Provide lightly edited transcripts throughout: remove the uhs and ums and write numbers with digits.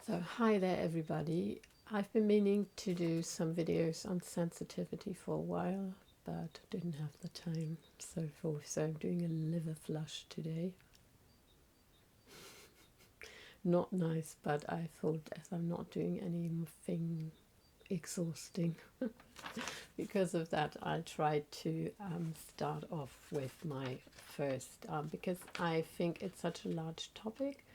So hi there everybody. I've been meaning to do some videos on sensitivity for a while, but didn't have the time so forth. So I'm doing a liver flush today. Not nice, but I thought as I'm not doing anything exhausting because of that, I'll try to start off with my first because I think it's such a large topic,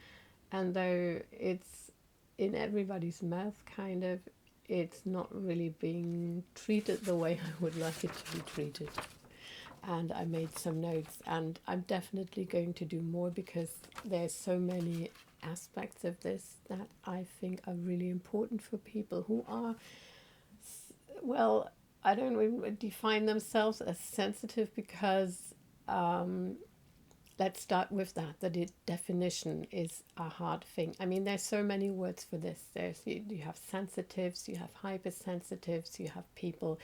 and though it's in everybody's mouth kind of, it's not really being treated the way I would like it to be treated. And I made some notes, and I'm definitely going to do more because there's so many aspects of this that I think are really important for people who are, well, I don't even define themselves as sensitive because let's start with that. The definition is a hard thing. I mean, there's so many words for this. You have sensitives, you have hypersensitives, you have people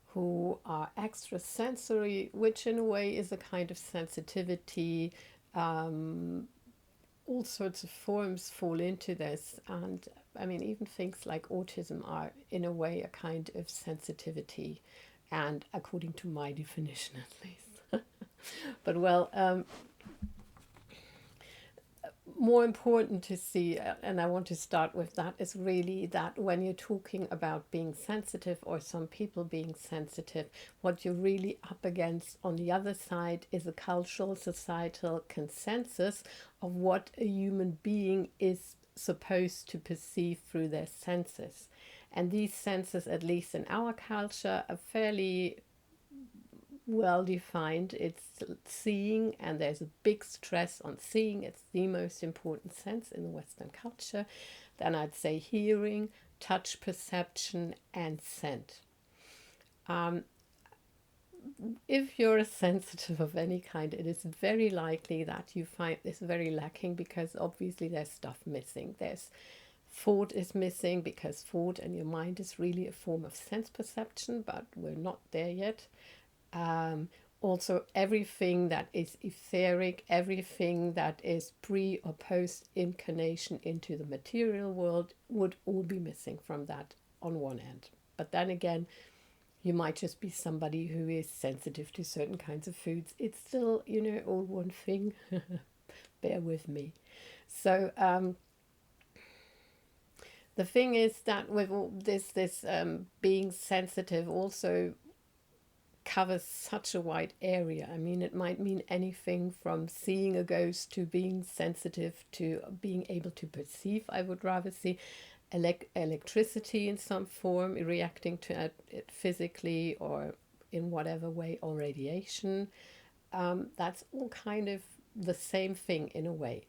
who are extrasensory, which in a way is a kind of sensitivity. All sorts of forms fall into this, and I mean, even things like autism are in a way a kind of sensitivity, and according to my definition at least. But well, more important to see, and I want to start with that, is really that when you're talking about being sensitive or some people being sensitive, what you're really up against on the other side is a cultural, societal consensus of what a human being is supposed to perceive through their senses. And these senses, at least in our culture, are fairly well defined. It's seeing, and there's a big stress on seeing. It's the most important sense in the Western culture. Then I'd say hearing, touch perception, and scent. If you're a sensitive of any kind, it is very likely that you find this very lacking because obviously there's stuff missing. There's thought is missing because thought and your mind is really a form of sense perception, but we're not there yet. Also, everything that is etheric, everything that is pre or post incarnation into the material world would all be missing from that on one end. But then again, you might just be somebody who is sensitive to certain kinds of foods. It's still, all one thing. Bear with me. So the thing is that with all this being sensitive also covers such a wide area. I mean, it might mean anything from seeing a ghost to being sensitive to being able to perceive, I would rather see, electricity in some form, reacting to it physically or in whatever way, or radiation. That's all kind of the same thing in a way.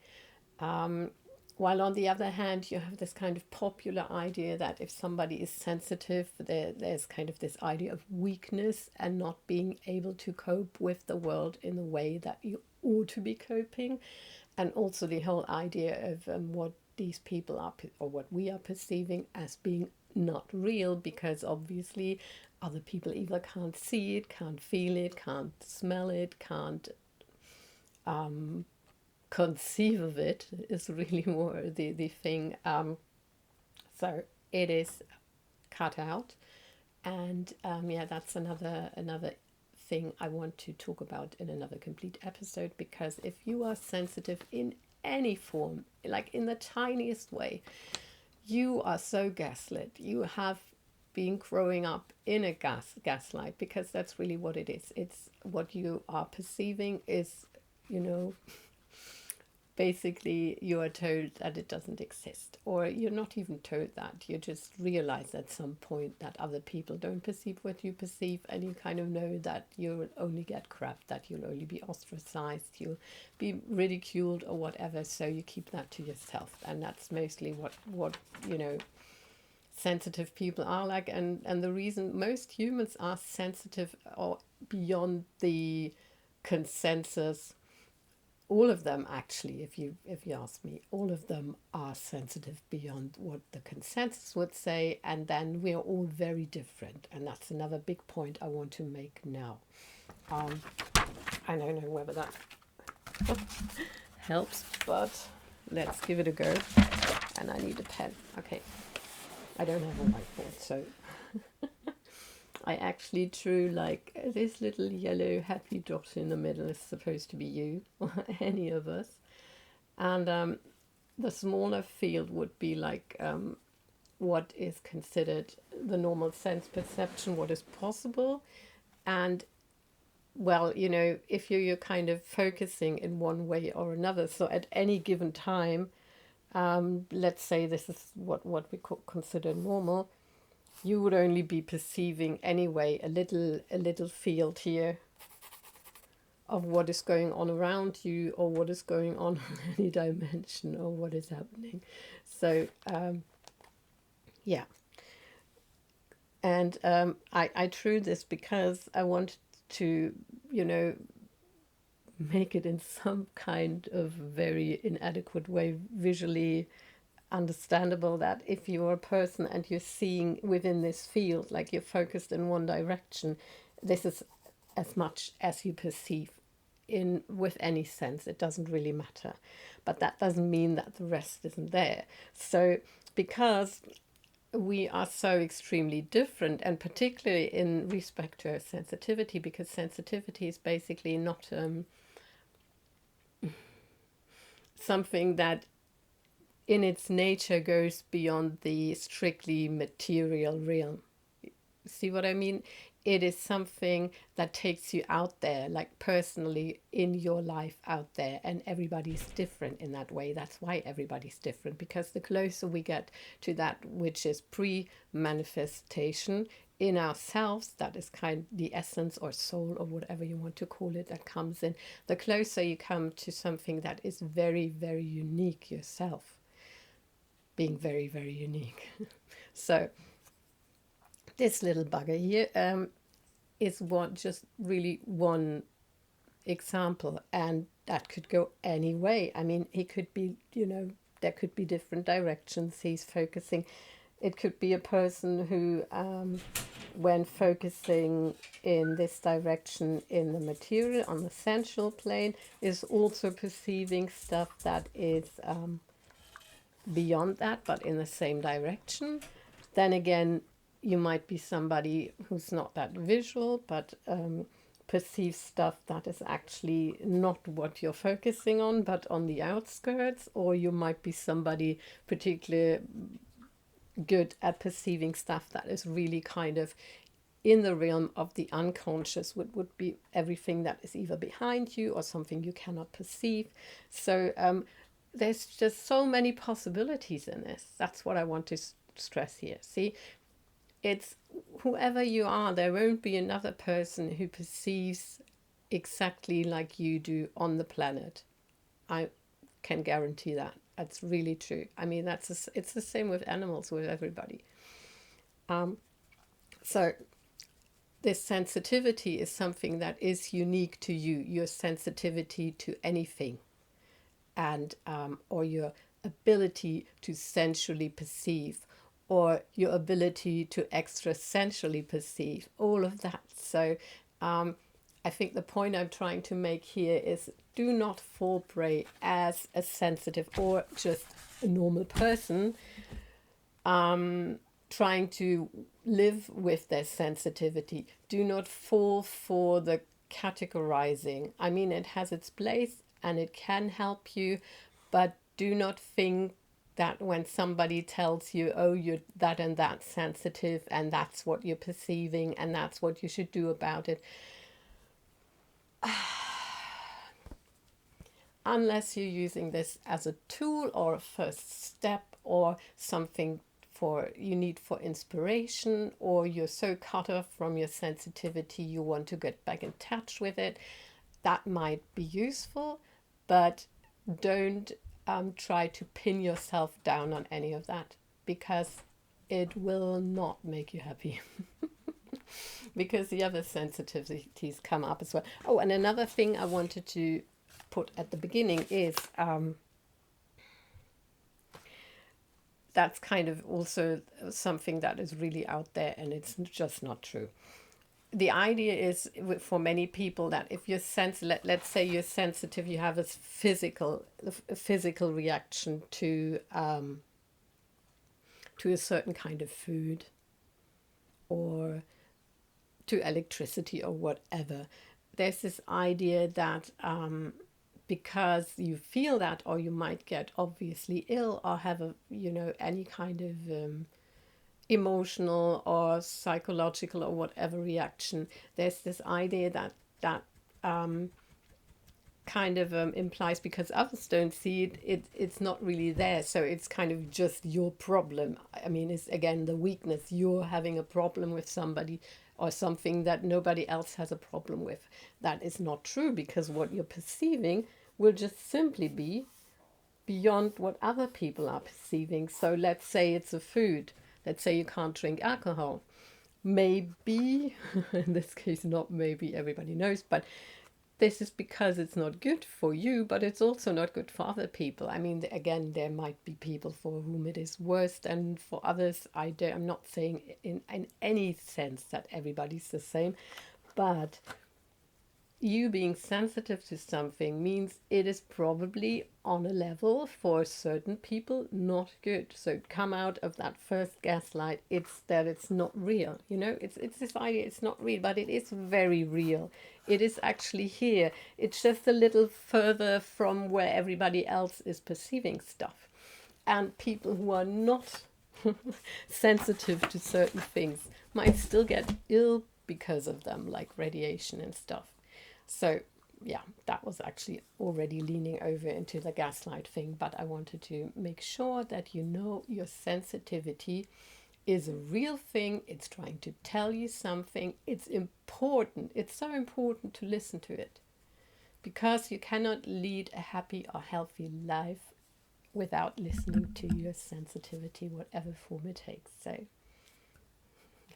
While on the other hand, you have this kind of popular idea that if somebody is sensitive, there's kind of this idea of weakness and not being able to cope with the world in the way that you ought to be coping. And also the whole idea of what these people are, or what we are perceiving as being not real, because obviously other people either can't see it, can't feel it, can't smell it, can't conceive of it, is really more the thing. So it is cut out, and that's another thing I want to talk about in another complete episode, because if you are sensitive in any form, like in the tiniest way, you are so gaslit. You have been growing up in a gaslight, because that's really what it is. It's what you are perceiving is, basically you are told that it doesn't exist, or you're not even told that, you just realize at some point that other people don't perceive what you perceive, and you kind of know that you'll only get crap, that you'll only be ostracized, you'll be ridiculed or whatever, so you keep that to yourself. And that's mostly what sensitive people are like. And the reason most humans are sensitive, or beyond the consensus, all of them actually, if you ask me, all of them are sensitive beyond what the consensus would say, and then we are all very different, and that's another big point I want to make now. I don't know whether that helps, but let's give it a go. and I need a pen. Okay, I don't have a whiteboard, so I actually drew like this little yellow happy dot in the middle is supposed to be you or any of us. And the smaller field would be like what is considered the normal sense perception, what is possible. And well, you know, if you're kind of focusing in one way or another, so at any given time, let's say this is what we consider normal, you would only be perceiving anyway a little field here of what is going on around you, or what is going on in any dimension, or what is happening. So yeah, and I drew this because I wanted to, you know, make it in some kind of very inadequate way visually understandable, that if you're a person and you're seeing within this field, like you're focused in one direction, this is as much as you perceive in with any sense. It doesn't really matter, but that doesn't mean that the rest isn't there. So because we are so extremely different, and particularly in respect to our sensitivity, because sensitivity is basically not something that in its nature goes beyond the strictly material realm. See what I mean? It is something that takes you out there, like personally in your life out there, and everybody's different in that way. That's why everybody's different, because the closer we get to that which is pre-manifestation in ourselves, that is kind of the essence or soul or whatever you want to call it, that comes in, the closer you come to something that is very, very unique yourself, being very, very unique. So this little bugger here is just really one example, and that could go any way. I mean, he could be, you know, there could be different directions he's focusing. It could be a person who, when focusing in this direction in the material, on the sensual plane, is also perceiving stuff that is beyond that, but in the same direction. Then again, you might be somebody who's not that visual, but perceives stuff that is actually not what you're focusing on, but on the outskirts. Or you might be somebody particularly good at perceiving stuff that is really kind of in the realm of the unconscious, which would be everything that is either behind you or something you cannot perceive. So there's just so many possibilities in this. That's what I want to stress here. See, it's whoever you are, there won't be another person who perceives exactly like you do on the planet. I can guarantee that. That's really true. I mean, it's the same with animals, with everybody. So this sensitivity is something that is unique to you, your sensitivity to anything, and or your ability to sensually perceive, or your ability to extrasensually perceive, all of that. So I think the point I'm trying to make here is, do not fall prey as a sensitive or just a normal person trying to live with their sensitivity. Do not fall for the categorizing. I mean, it has its place and it can help you, but do not think that when somebody tells you, oh, you're that and that sensitive, and that's what you're perceiving, and that's what you should do about it. Unless you're using this as a tool or a first step or something you need for inspiration, or you're so cut off from your sensitivity you want to get back in touch with it, that might be useful, but don't try to pin yourself down on any of that, because it will not make you happy. Because the other sensitivities come up as well. Oh, and another thing I wanted to put at the beginning is that's kind of also something that is really out there, and it's just not true. The idea is for many people that if you're sensitive, let's say you're sensitive, you have a physical reaction to to a certain kind of food or to electricity or whatever. There's this idea that because you feel that, or you might get obviously ill or have a, any kind of emotional or psychological or whatever reaction, there's this idea that kind of implies because others don't see it's not really there, so it's kind of just your problem. I mean, it's again the weakness. You're having a problem with somebody or something that nobody else has a problem with. That is not true, because what you're perceiving will just simply be beyond what other people are perceiving. So let's say it's a food. Let's say you can't drink alcohol. Maybe, in this case, not maybe, everybody knows, but this is because it's not good for you, but it's also not good for other people. I mean, again, there might be people for whom it is worse than for others. I'm not saying in any sense that everybody's the same, but you being sensitive to something means it is probably on a level for certain people not good. So come out of that first gaslight, it's that it's not real. It's this idea it's not real, but it is very real. It is actually here. It's just a little further from where everybody else is perceiving stuff. And people who are not sensitive to certain things might still get ill because of them, like radiation and stuff. So yeah, that was actually already leaning over into the gaslight thing, but I wanted to make sure that your sensitivity is a real thing. It's trying to tell you something. It's important. It's so important to listen to it, because you cannot lead a happy or healthy life without listening to your sensitivity, whatever form it takes. So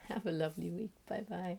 have a lovely week. Bye bye.